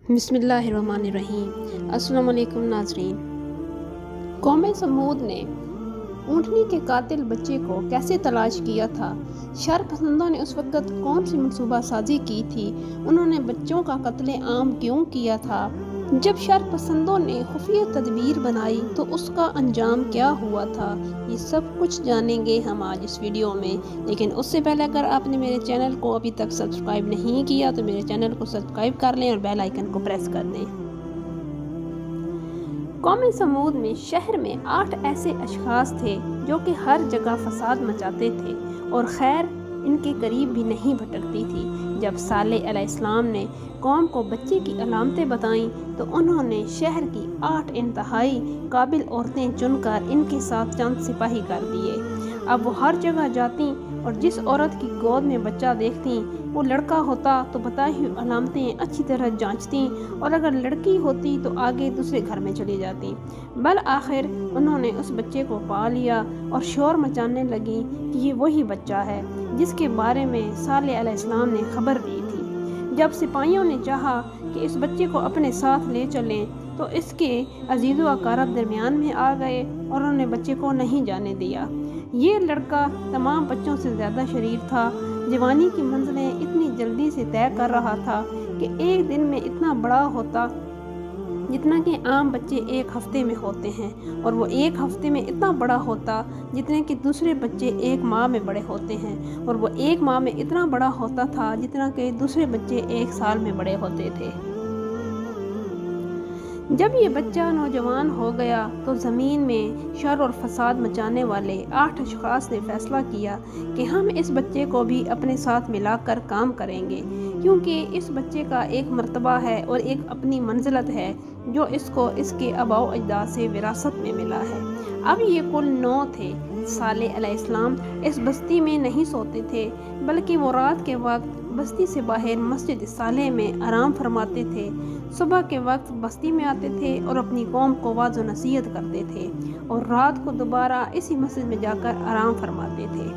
بسم اللہ الرحمن الرحیم۔ السلام علیکم ناظرین۔ قوم سمود نے اونٹنی کے قاتل بچے کو کیسے تلاش کیا تھا؟ شر پسندوں نے اس وقت کون سی منصوبہ سازی کی تھی؟ انہوں نے بچوں کا قتل عام کیوں کیا تھا؟ جب شر پسندوں نے خفیہ تدبیر بنائی تو اس کا انجام کیا ہوا تھا؟ یہ سب کچھ جانیں گے ہم آج اس ویڈیو میں، لیکن اس سے پہلے اگر آپ نے میرے چینل کو ابھی تک سبسکرائب نہیں کیا تو میرے چینل کو سبسکرائب کر لیں اور بیل آئیکن کو پریس کر دیں۔ قوم سمود میں شہر میں 8 ایسے اشخاص تھے جو کہ ہر جگہ فساد مچاتے تھے اور خیر ان کے قریب بھی نہیں بھٹکتی تھی۔ جب صالح علیہ السلام نے قوم کو بچے کی علامتیں بتائیں تو انہوں نے شہر کی 8 انتہائی قابل عورتیں چن کر ان کے ساتھ چند سپاہی کر دیے۔ اب وہ ہر جگہ جاتی اور جس عورت کی گود میں بچہ دیکھتی وہ لڑکا ہوتا تو بتائی ہوئی علامتیں اچھی طرح جانچتی اور اگر لڑکی ہوتی تو آگے دوسرے گھر میں چلی جاتی۔ بالآخر انہوں نے اس بچے کو پا لیا اور شور مچانے لگی کہ یہ وہی بچہ ہے جس کے بارے میں صالح علیہ السلام نے خبر دی تھی۔ جب سپاہیوں نے چاہا کہ اس بچے کو اپنے ساتھ لے چلیں تو اس کے عزیز و اقارب درمیان میں آ گئے اور انہوں نے بچے کو نہیں جانے دیا۔ یہ لڑکا تمام بچوں سے زیادہ شریر تھا، جوانی کی منزلیں اتنی جلدی سے طے کر رہا تھا کہ ایک دن میں اتنا بڑا ہوتا جتنا کہ عام بچے ایک ہفتے میں ہوتے ہیں، اور وہ ایک ہفتے میں اتنا بڑا ہوتا جتنے کہ دوسرے بچے ایک ماہ میں بڑے ہوتے ہیں، اور وہ ایک ماہ میں اتنا بڑا ہوتا تھا جتنا کہ دوسرے بچے ایک سال میں بڑے ہوتے تھے۔ جب یہ بچہ نوجوان ہو گیا تو زمین میں شر اور فساد مچانے والے 8 اشخاص نے فیصلہ کیا کہ ہم اس بچے کو بھی اپنے ساتھ ملا کر کام کریں گے، کیونکہ اس بچے کا ایک مرتبہ ہے اور ایک اپنی منزلت ہے جو اس کو اس کے آباء و اجداد سے وراثت میں ملا ہے۔ اب یہ کل 9 تھے۔ صالح علیہ السلام اس بستی میں نہیں سوتے تھے بلکہ وہ رات کے وقت بستی سے باہر مسجد صالح میں آرام فرماتے تھے۔ صبح کے وقت بستی میں آتے تھے اور اپنی قوم کو واعظ و نصیحت کرتے تھے اور رات کو دوبارہ اسی مسجد میں جا کر آرام فرماتے تھے۔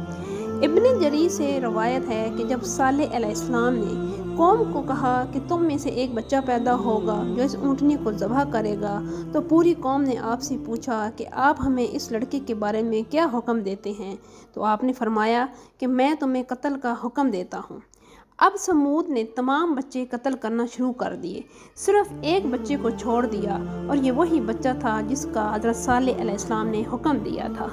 ابن جریر سے روایت ہے کہ جب صالح علیہ السلام نے قوم کو کہا کہ تم میں سے ایک بچہ پیدا ہوگا جو اس اونٹنی کو ذبح کرے گا، تو پوری قوم نے آپ سے پوچھا کہ آپ ہمیں اس لڑکے کے بارے میں کیا حکم دیتے ہیں؟ تو آپ نے فرمایا کہ میں تمہیں قتل کا حکم دیتا ہوں۔ اب سمود نے تمام بچے قتل کرنا شروع کر دیے، صرف ایک بچے کو چھوڑ دیا، اور یہ وہی بچہ تھا جس کا حضرت صالح علیہ السلام نے حکم دیا تھا۔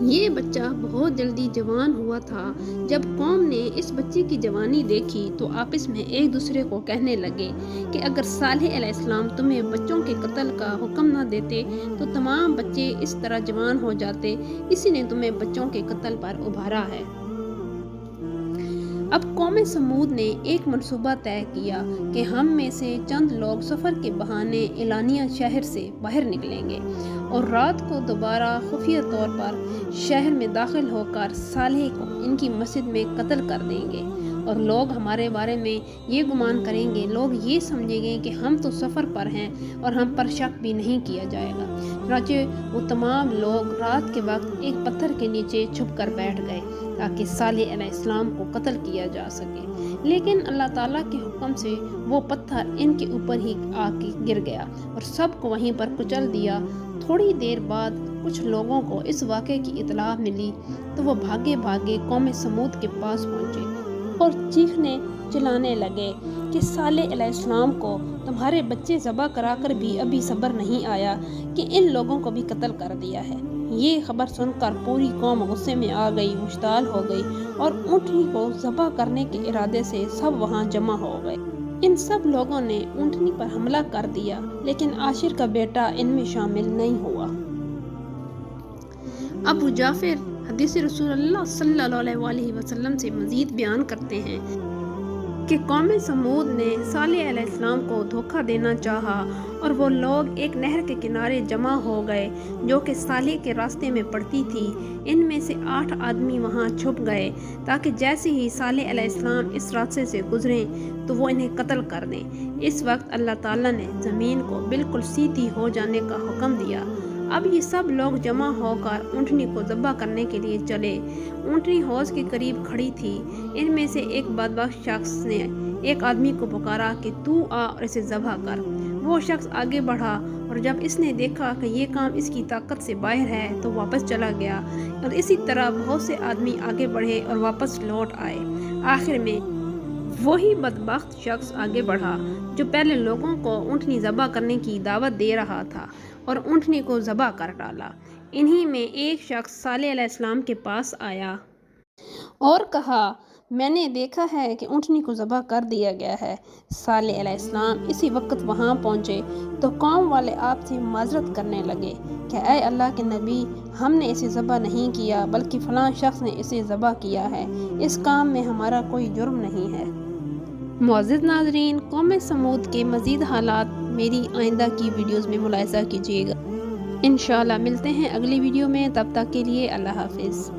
یہ بچہ بہت جلدی جوان ہوا تھا۔ جب قوم نے اس بچے کی جوانی دیکھی تو آپس میں ایک دوسرے کو کہنے لگے کہ اگر صالح علیہ السلام تمہیں بچوں کے قتل کا حکم نہ دیتے تو تمام بچے اس طرح جوان ہو جاتے، اسی نے تمہیں بچوں کے قتل پر ابھارا ہے۔ اب قوم سمود نے ایک منصوبہ طے کیا کہ ہم میں سے چند لوگ سفر کے بہانے اعلانیہ شہر سے باہر نکلیں گے اور رات کو دوبارہ خفیہ طور پر شہر میں داخل ہو کر صالح کو ان کی مسجد میں قتل کر دیں گے، اور لوگ ہمارے بارے میں یہ گمان کریں گے، لوگ یہ سمجھیں گے کہ ہم تو سفر پر ہیں اور ہم پر شک بھی نہیں کیا جائے گا۔ چنانچہ وہ تمام لوگ رات کے وقت ایک پتھر کے نیچے چھپ کر بیٹھ گئے تاکہ صالح علیہ السلام کو قتل کیا جا سکے، لیکن اللہ تعالیٰ کے حکم سے وہ پتھر ان کے اوپر ہی آ کے گر گیا اور سب کو وہیں پر کچل دیا۔ تھوڑی دیر بعد کچھ لوگوں کو اس واقعے کی اطلاع ملی تو وہ بھاگے بھاگے قوم سمود کے پاس پہنچے اور چیخنے چلانے لگے کہ صالح علیہ السلام کو تمہارے بچے ذبح کرا کر بھی ابھی صبر نہیں آیا کہ ان لوگوں کو بھی قتل کر دیا ہے۔ یہ خبر سن کر پوری قوم غصے میں آ گئی، مشتعل ہو گئی اور اونٹنی کو ذبح کرنے کے ارادے سے سب وہاں جمع ہو گئے۔ ان سب لوگوں نے اونٹنی پر حملہ کر دیا لیکن عاشر کا بیٹا ان میں شامل نہیں ہوا۔ ابو جعفر حدیث رسول اللہ صلی اللہ علیہ وسلم سے مزید بیان کرتے ہیں کہ قوم سمود نے صالح علیہ السلام کو دھوکہ دینا چاہا اور وہ لوگ ایک نہر کے کنارے جمع ہو گئے جو کہ صالح کے راستے میں پڑتی تھی۔ ان میں سے 8 آدمی وہاں چھپ گئے تاکہ جیسے ہی صالح علیہ السلام اس راستے سے گزریں تو وہ انہیں قتل کر دیں۔ اس وقت اللہ تعالیٰ نے زمین کو بالکل سیدھی ہو جانے کا حکم دیا۔ اب یہ سب لوگ جمع ہو کر اونٹنی کو ذبح کرنے کے لیے چلے۔ اونٹنی حوض کے قریب کھڑی تھی۔ ان میں سے ایک بدبخت شخص نے ایک آدمی کو پکارا کہ تو آ اور اسے ذبح کر۔ وہ شخص آگے بڑھا اور جب اس نے دیکھا کہ یہ کام اس کی طاقت سے باہر ہے تو واپس چلا گیا، اور اسی طرح بہت سے آدمی آگے بڑھے اور واپس لوٹ آئے۔ آخر میں وہی بدبخت شخص آگے بڑھا جو پہلے لوگوں کو اونٹنی ذبح کرنے کی دعوت دے رہا تھا اور اونٹنی کو ذبح کر ڈالا۔ انہی میں ایک شخص صالح علیہ السلام کے پاس آیا اور کہا، میں نے دیکھا ہے کہ اونٹنی کو ذبح کر دیا گیا ہے۔ صالح علیہ السلام اسی وقت وہاں پہنچے تو قوم والے آپ سے معذرت کرنے لگے کہ اے اللہ کے نبی، ہم نے اسے ذبح نہیں کیا بلکہ فلاں شخص نے اسے ذبح کیا ہے، اس کام میں ہمارا کوئی جرم نہیں ہے۔ معزز ناظرین، قوم سمود کے مزید حالات میری آئندہ کی ویڈیوز میں ملاحظہ کیجیے گا۔ انشاءاللہ ملتے ہیں اگلی ویڈیو میں، تب تک کے لیے اللہ حافظ۔